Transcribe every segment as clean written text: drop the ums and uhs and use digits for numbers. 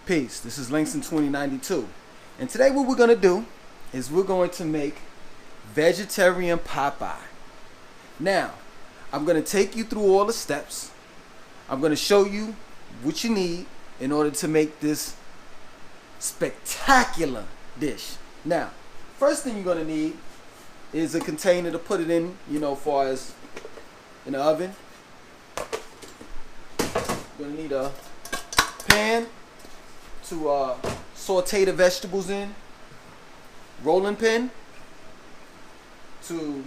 Peace, this is Langston 2092, and today what we're going to do is we're going to make vegetarian Popeye. Now, I'm going to take you through all the steps. I'm going to show you what you need in order to make this spectacular dish. Now, first thing you're going to need is a container to put it in, far as in the oven. You're going to need a pan to saute the vegetables in, rolling pin to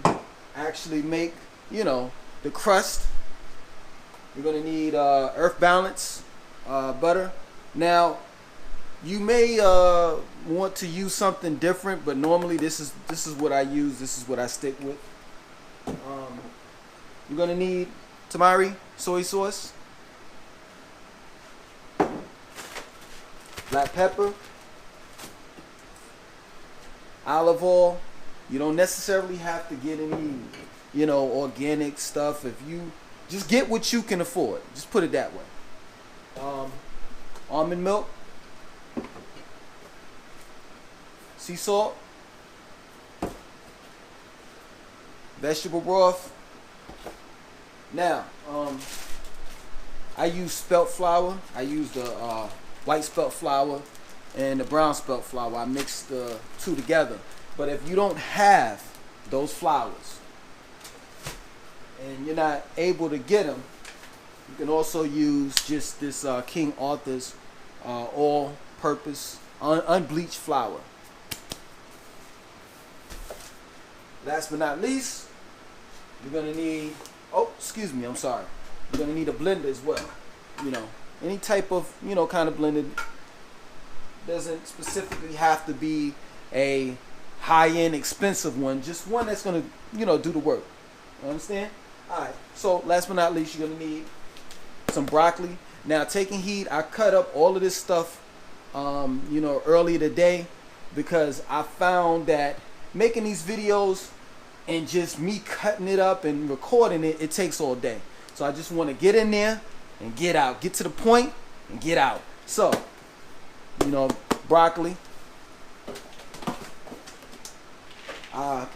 actually make, the crust. You're gonna need earth balance butter. Now, you may want to use something different, but normally this is what I use. This is what I stick with. You're gonna need tamari soy sauce, black pepper, olive oil. You don't necessarily have to get any, organic stuff. If you just get what you can afford, just put it that way. Almond milk, sea salt, vegetable broth. Now, I use spelt flour. I use the white spelt flour and the brown spelt flour. I mix the two together. But if you don't have those flours and you're not able to get them, you can also use just this King Arthur's all-purpose unbleached flour. Last but not least, you're gonna need, you're gonna need a blender as well. Any type of, kind of blender. Doesn't specifically have to be a high-end expensive one, just one that's gonna, do the work. You understand? Alright, so last but not least, you're gonna need some broccoli. Now, taking heed, I cut up all of this stuff earlier today because I found that making these videos and just me cutting it up and recording it, it takes all day. So I just want to get in there and get out, get to the point and get out. So, broccoli.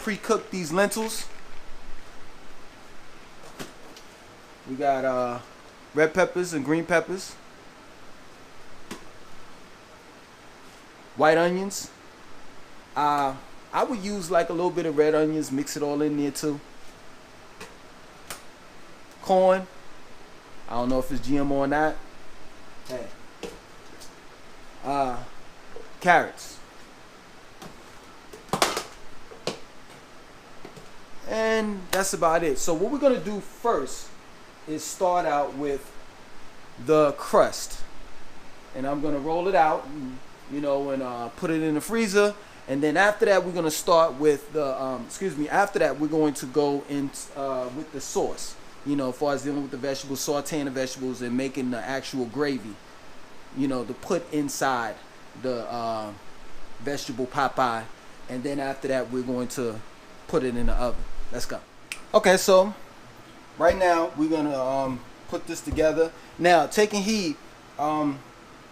Pre-cooked these lentils. We got red peppers and green peppers. White onions. I would use like a little bit of red onions, mix it all in there too. Corn. I don't know if it's GMO or not. Hey. Carrots. And that's about it. So what we're going to do first is start out with the crust. And I'm going to roll it out, and put it in the freezer. And then after that, we're going to start with the, after that, we're going to go in with the sauce. As far as dealing with the vegetables, sauteing the vegetables and making the actual gravy, to put inside the vegetable Popeye. And then after that, we're going to put it in the oven. Let's go. Okay, so right now we're gonna put this together. Now, taking heed,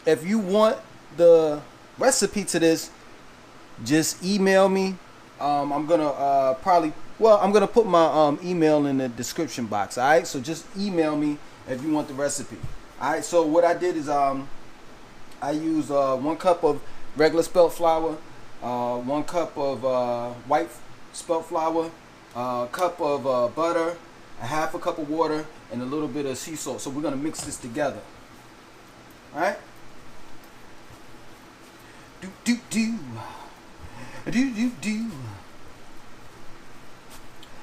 if you want the recipe to this, just email me. I'm gonna I'm gonna put my email in the description box. All right, so just email me if you want the recipe. All right, so what I did is I used 1 cup of regular spelt flour, 1 cup of white spelt flour, a cup of butter, a half a cup of water, and a little bit of sea salt. So we're gonna mix this together. All right.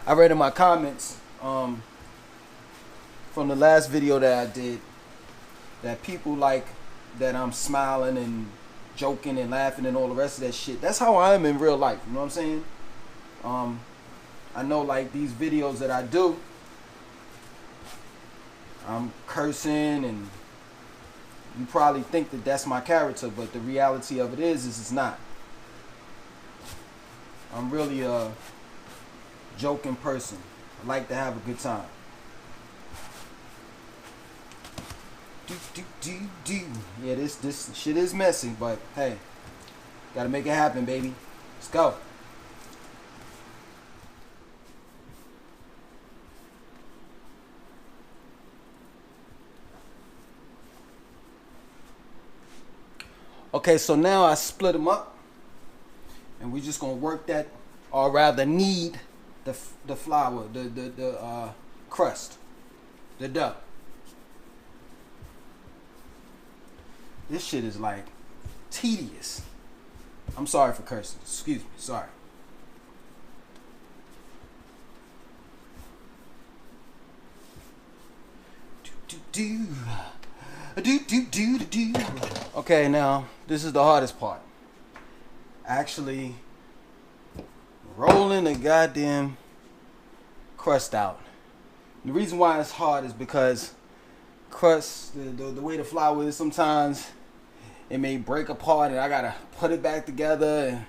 I read in my comments from the last video that I did that people like that I'm smiling and joking and laughing and all the rest of that shit. That's how I am in real life. You know what I'm saying? I know, like, these videos that I do, I'm cursing and You probably think that that's my character, but the reality of it is it's not. I'm really a joking person. I like to have a good time. Yeah, this shit is messy, but hey, gotta make it happen, baby. Let's go. Okay, so now I split them up, and we're just gonna work that, or rather knead the flour, the crust, the dough. This shit is like tedious. I'm sorry for cursing. Excuse me. Sorry. Okay, now this is the hardest part. Actually rolling the goddamn crust out. The reason why it's hard is because crust, the way the flour is, sometimes it may break apart and I gotta put it back together. And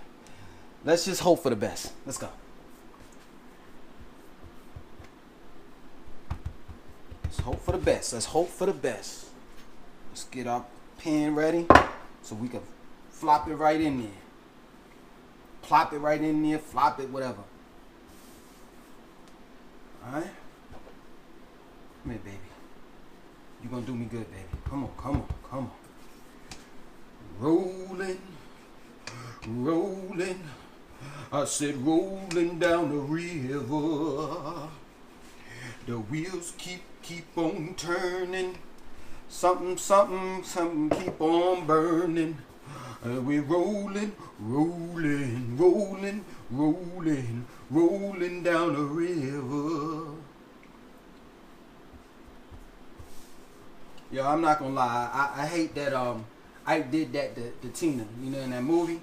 let's just hope for the best. Let's go. Let's hope for the best. Let's hope for the best. Let's get our pan ready so we can flop it right in there. Plop it right in there, flop it, whatever. Alright? Come here, baby. You're gonna do me good, baby. Come on, come on, come on. Rolling, rolling. I said rolling down the river. The wheels keep on turning. Something keep on burning. We're rolling, rolling, rolling, rolling, rolling down the river. Yo, I'm not gonna lie. I hate that I did that to Tina, you know, in that movie.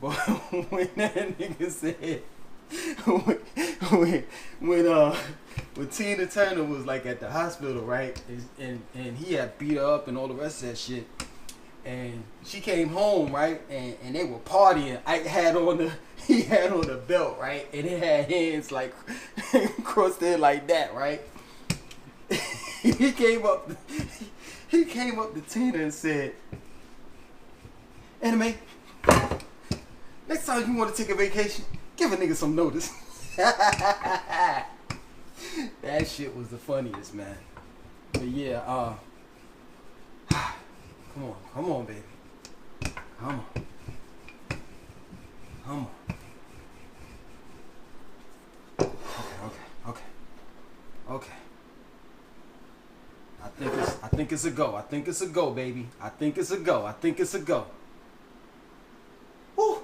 But when that nigga said when Tina Turner was like at the hospital, right? And he had beat her up and all the rest of that shit. And she came home, right? And they were partying. He had on the belt, right? And it had hands like crossed there like that, right? He came up to Tina and said, "Anime, next time you want to take a vacation, give a nigga some notice." That shit was the funniest, man. But yeah, come on, baby. Come on. Okay. I think it's a go. I think it's a go, baby. I think it's a go. Woo.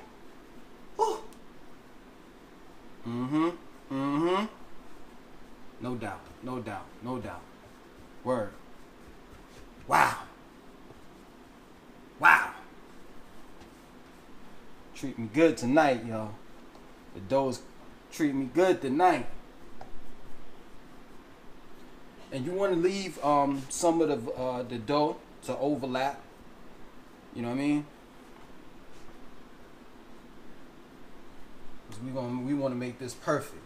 No doubt. Word. Wow. Treat me good tonight, yo. The dough's treat me good tonight. And you want to leave some of the dough to overlap. You know what I mean? Because we want to make this perfect.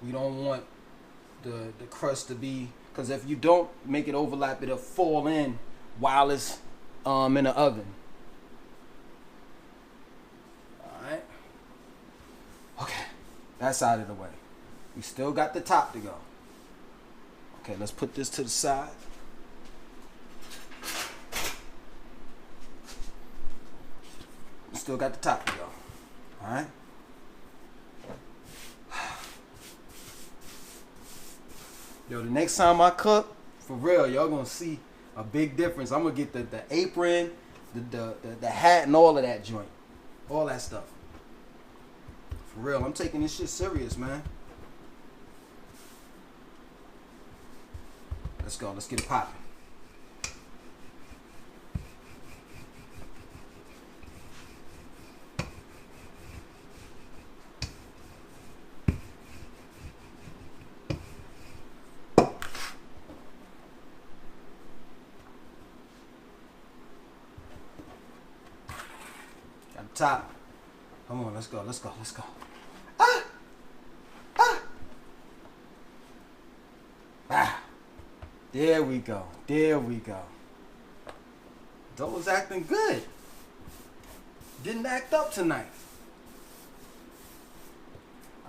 We don't want the crust to be, because if you don't make it overlap, it'll fall in while it's in the oven. Alright. Okay. That's out of the way. We still got the top to go. Okay, let's put this to the side. Still got the top to go. Alright. Yo, the next time I cook, for real, y'all gonna see a big difference. I'm gonna get the apron, the hat, and all of that joint. All that stuff. For real, I'm taking this shit serious, man. Let's go. Let's get it popping. top. Come on, let's go, let's go, let's go. Ah! Ah! Ah! There we go, there we go. Dough's acting good. Didn't act up tonight.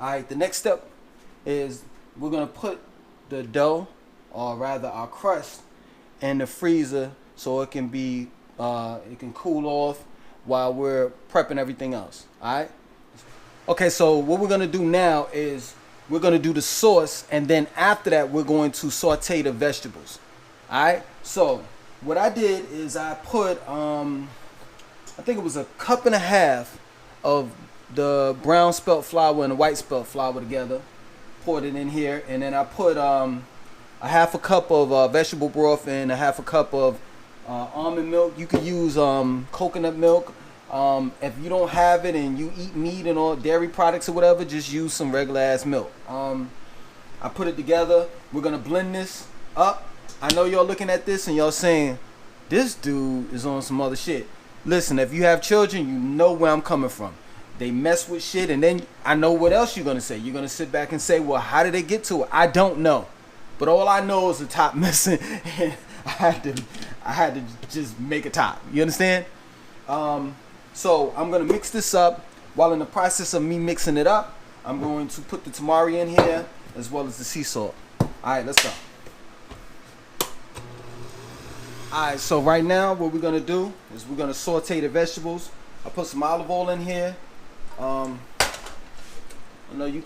Alright, the next step is we're gonna put the dough, or rather our crust, in the freezer so it can be it can cool off while we're prepping everything else. Alright? Okay, so what we're gonna do now is we're gonna do the sauce, and then after that we're going to saute the vegetables. Alright? So what I did is I put I think it was a cup and a half of the brown spelt flour and the white spelt flour together. Poured it in here, and then I put a half a cup of vegetable broth and a half a cup of almond milk. You could use coconut milk. If you don't have it and you eat meat and all dairy products or whatever, just use some regular ass milk. I put it together. We're gonna blend this up. I know y'all looking at this and y'all saying, this dude is on some other shit. Listen, if you have children, you know where I'm coming from. They mess with shit, and then I know what else you're gonna say. You're gonna sit back and say, well, how did they get to it? I don't know. But all I know is the top missing, and I had to just make a top. You understand? So I'm gonna mix this up. While in the process of me mixing it up, I'm going to put the tamari in here as well as the sea salt. Alright, let's go. Alright, so right now what we're gonna do is we're gonna saute the vegetables. I put some olive oil in here. I know you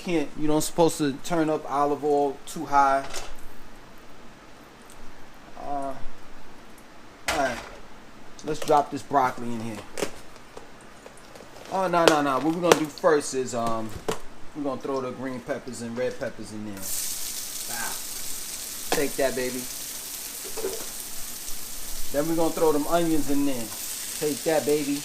don't supposed to turn up olive oil too high. Alright, let's drop this broccoli in here. Oh, no. What we're gonna do first is we're gonna throw the green peppers and red peppers in there. Take that, baby. Then we're gonna throw them onions in there. Take that, baby.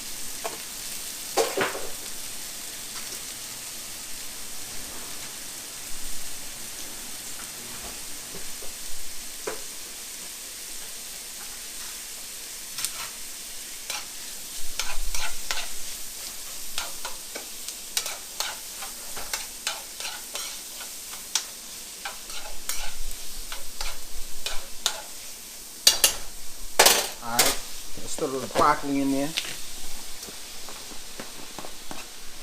Throw the broccoli in there.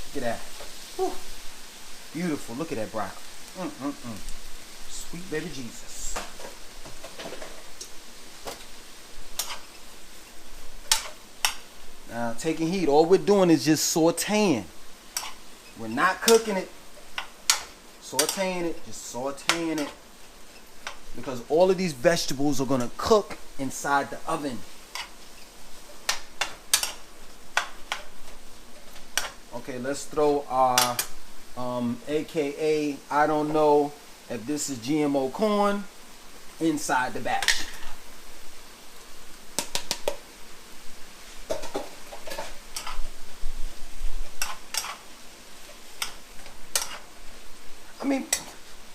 Look at that. Whew. Beautiful. Look at that broccoli. Sweet baby Jesus. Now, taking heat. All we're doing is just sauteing. We're not cooking it. Sauteing it. Just sauteing it. Because all of these vegetables are going to cook inside the oven. Okay, let's throw our AKA, I don't know if this is GMO corn, inside the batch. I mean,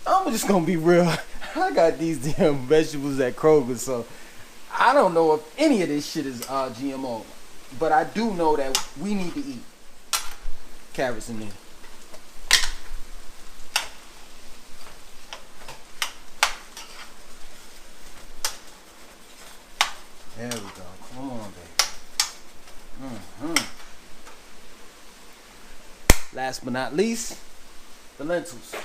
I'm just gonna be real. I got these damn vegetables at Kroger, so I don't know if any of this shit is GMO. But I do know that we need to eat. Carrots in there. There we go. Come on, baby. Last but not least, the lentils.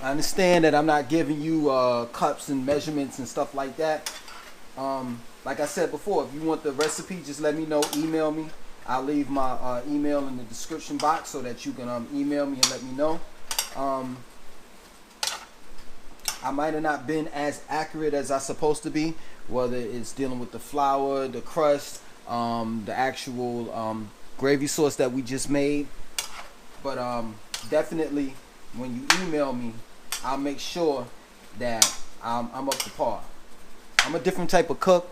I understand that I'm not giving you cups and measurements and stuff like that. Like I said before, if you want the recipe, just let me know. Email me. I'll leave my email in the description box so that you can email me and let me know. I might have not been as accurate as I'm supposed to be, whether it's dealing with the flour, the crust, the actual gravy sauce that we just made. But definitely, when you email me, I'll make sure that I'm up to par. I'm a different type of cook.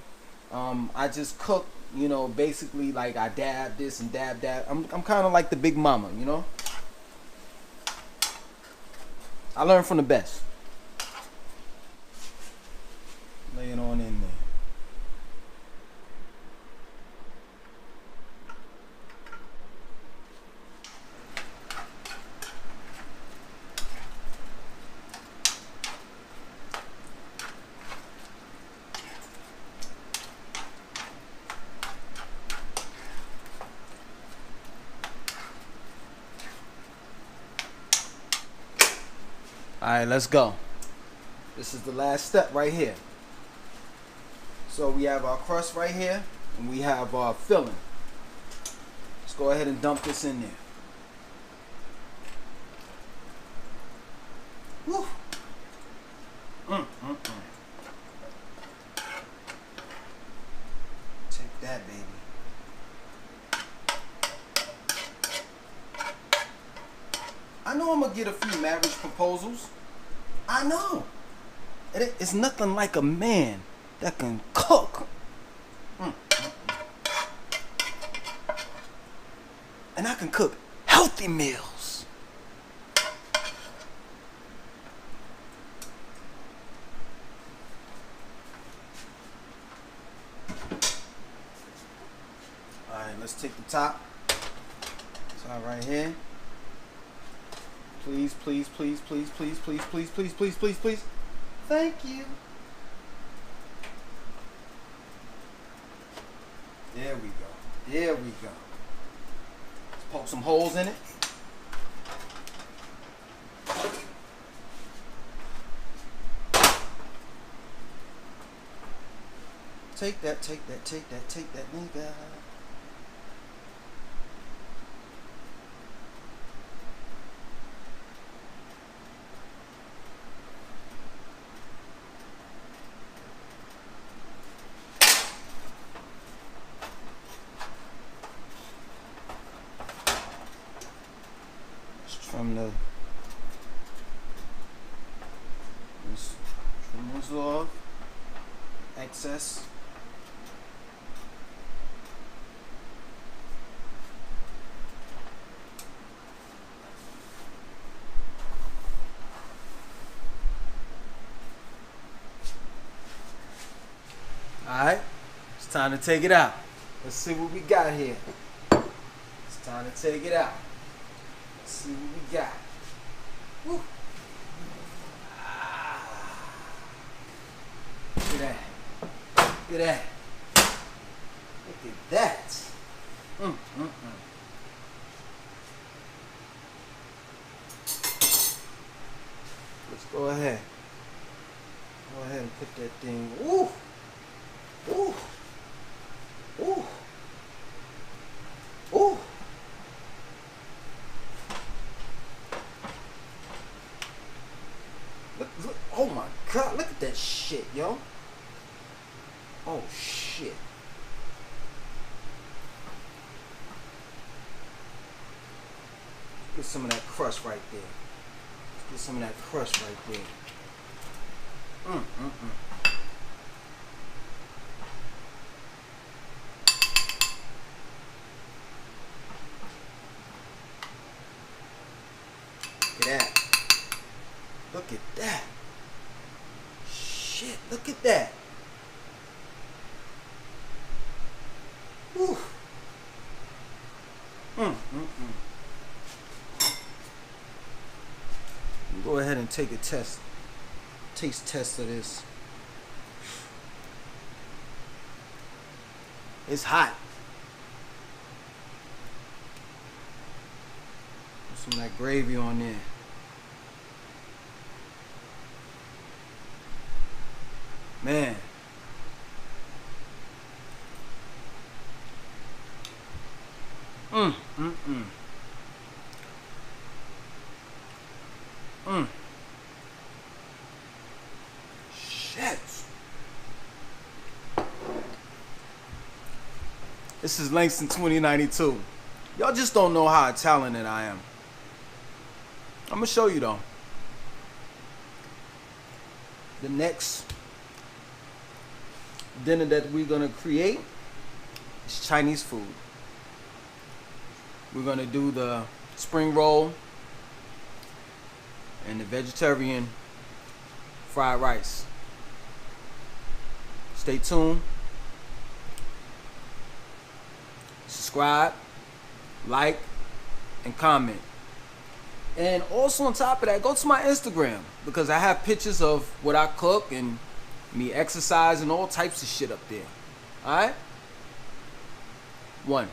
I just cook, you know, basically like I dab this and dab that. I'm kind of like the big mama, you know. I learned from the best. Lay it on in there. All right, let's go. This is the last step right here. So we have our crust right here, and we have our filling. Let's go ahead and dump this in there. Woo. Take that, baby. I know I'm gonna get a few marriage proposals. I know. It's nothing like a man that can cook. And I can cook healthy meals. All right, let's take the top. Top right here. Please, please, please, please, please, please, please, please, please, please, please. Thank you. There we go. There we go. Let's poke some holes in it. Take that, take that, take that, take that, nigga. Trim this off. Excess. Alright, it's time to take it out. Let's see what we got here. It's time to take it out. Let's see what we got. Woo. Look at that. Look at that. Look at that. Let's go ahead. Go ahead and put that thing. Woo. Ooh. Ooh. Ooh. Look, oh my God, look at that shit, yo. Oh shit. Get some of that crust right there. Get some of that crust right there. Look at that. Look at that. Shit, look at that. Whew. Go ahead and take a taste test of this. It's hot. Put some of that gravy on there. Man. Shit. This is Langston 2092. Y'all just don't know how talented I am. I'm gonna show you though. dinner that we're gonna create is Chinese food. We're gonna do the spring roll and the vegetarian fried rice. Stay tuned. Subscribe, like, and comment. And also on top of that, go to my Instagram because I have pictures of what I cook and me exercise and all types of shit up there. Alright? 1.